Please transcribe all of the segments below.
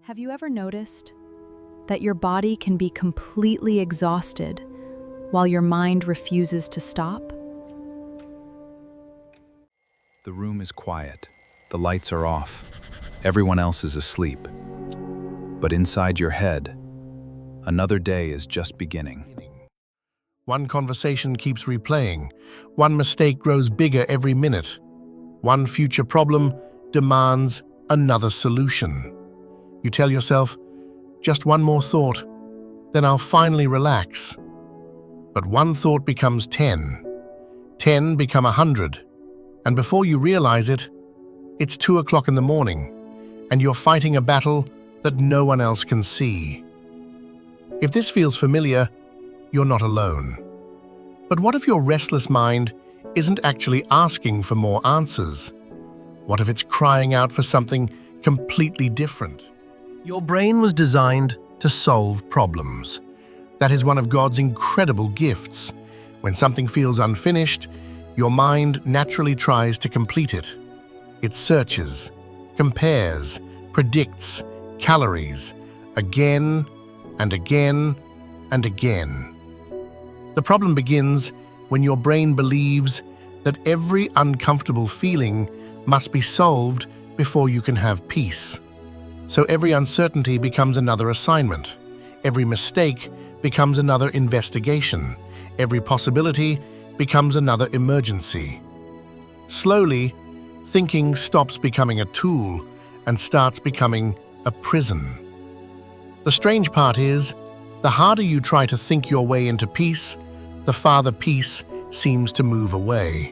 Have you ever noticed that your body can be completely exhausted while your mind refuses to stop? The room is quiet. The lights are off. Everyone else is asleep. But inside your head, another day is just beginning. One conversation keeps replaying. One mistake grows bigger every minute. One future problem demands another solution. You tell yourself, just one more thought, then I'll finally relax. But one thought becomes 10. 10 become 100. And before you realize it, it's 2 o'clock in the morning, and you're fighting a battle that no one else can see. If this feels familiar, you're not alone. But what if your restless mind isn't actually asking for more answers? What if it's crying out for something completely different? Your brain was designed to solve problems. That is one of God's incredible gifts. When something feels unfinished, your mind naturally tries to complete it. It searches, compares, predicts, calories, again and again and again. The problem begins when your brain believes that every uncomfortable feeling must be solved before you can have peace. So every uncertainty becomes another assignment. Every mistake becomes another investigation. Every possibility becomes another emergency. Slowly, thinking stops becoming a tool and starts becoming a prison. The strange part is, the harder you try to think your way into peace, the farther peace seems to move away.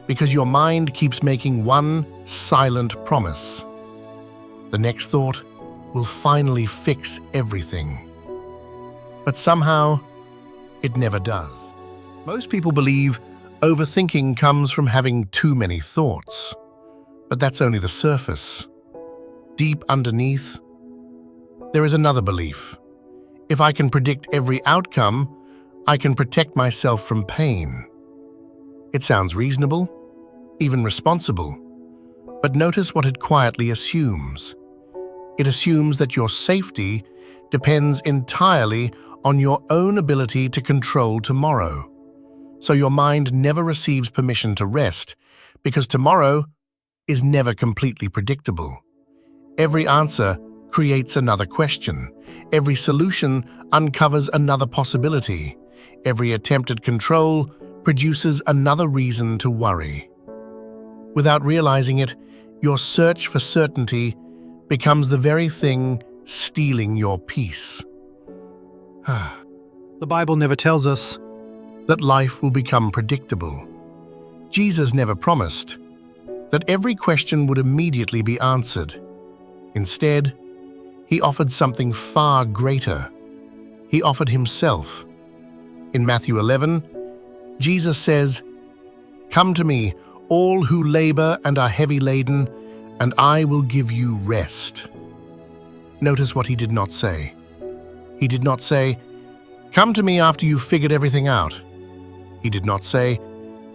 Because your mind keeps making one silent promise. The next thought will finally fix everything. But somehow, it never does. Most people believe overthinking comes from having too many thoughts. But that's only the surface. Deep underneath, there is another belief. If I can predict every outcome, I can protect myself from pain. It sounds reasonable, even responsible. But notice what it quietly assumes. It assumes that your safety depends entirely on your own ability to control tomorrow. So your mind never receives permission to rest, because tomorrow is never completely predictable. Every answer creates another question. Every solution uncovers another possibility. Every attempt at control produces another reason to worry. Without realizing it, your search for certainty becomes the very thing stealing your peace. The Bible never tells us that life will become predictable. Jesus never promised that every question would immediately be answered. Instead, he offered something far greater. He offered himself. In Matthew 11, Jesus says, "Come to me, all who labor and are heavy laden, and I will give you rest." Notice what he did not say. He did not say, "Come to me after you've figured everything out." He did not say,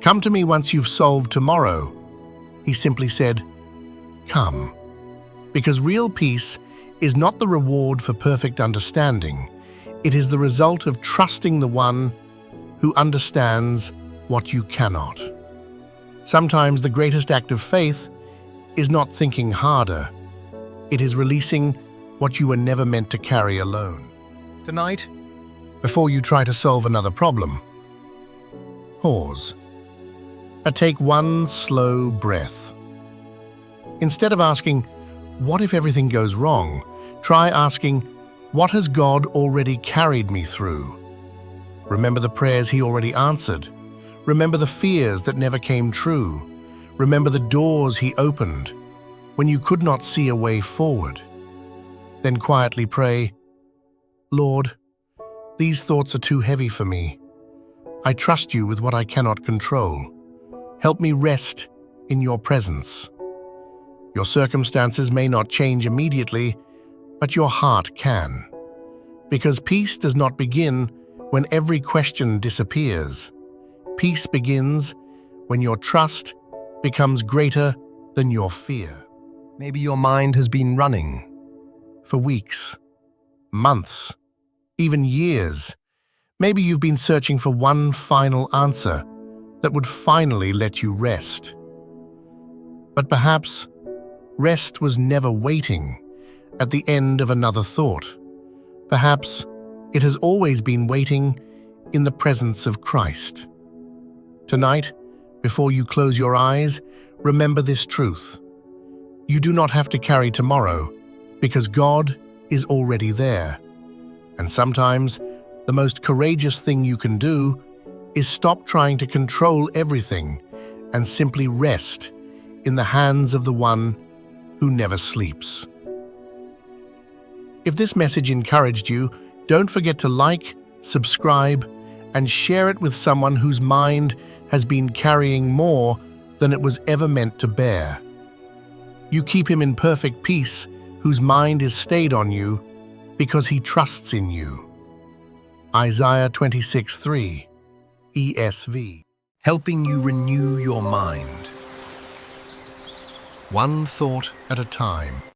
"Come to me once you've solved tomorrow." He simply said, "Come." Because real peace is not the reward for perfect understanding. It is the result of trusting the one who understands what you cannot. Sometimes the greatest act of faith is not thinking harder. It is releasing what you were never meant to carry alone. Tonight, before you try to solve another problem, pause. Take one slow breath. Instead of asking, "What if everything goes wrong?" try asking, "What has God already carried me through?" Remember the prayers he already answered. Remember the fears that never came true. Remember the doors he opened when you could not see a way forward. Then quietly pray, "Lord, these thoughts are too heavy for me. I trust you with what I cannot control. Help me rest in your presence." Your circumstances may not change immediately, but your heart can. Because peace does not begin when every question disappears. Peace begins when your trust becomes greater than your fear. Maybe your mind has been running, for weeks, months, even years. Maybe you've been searching for one final answer that would finally let you rest. But perhaps rest was never waiting at the end of another thought. Perhaps it has always been waiting in the presence of Christ. Tonight, before you close your eyes, remember this truth. You do not have to carry tomorrow because God is already there. And sometimes, the most courageous thing you can do is stop trying to control everything and simply rest in the hands of the one who never sleeps. If this message encouraged you, don't forget to like, subscribe, and share it with someone whose mind has been carrying more than it was ever meant to bear. You keep him in perfect peace, whose mind is stayed on you, because he trusts in you. Isaiah 26:3, ESV. Helping you renew your mind. One thought At a time.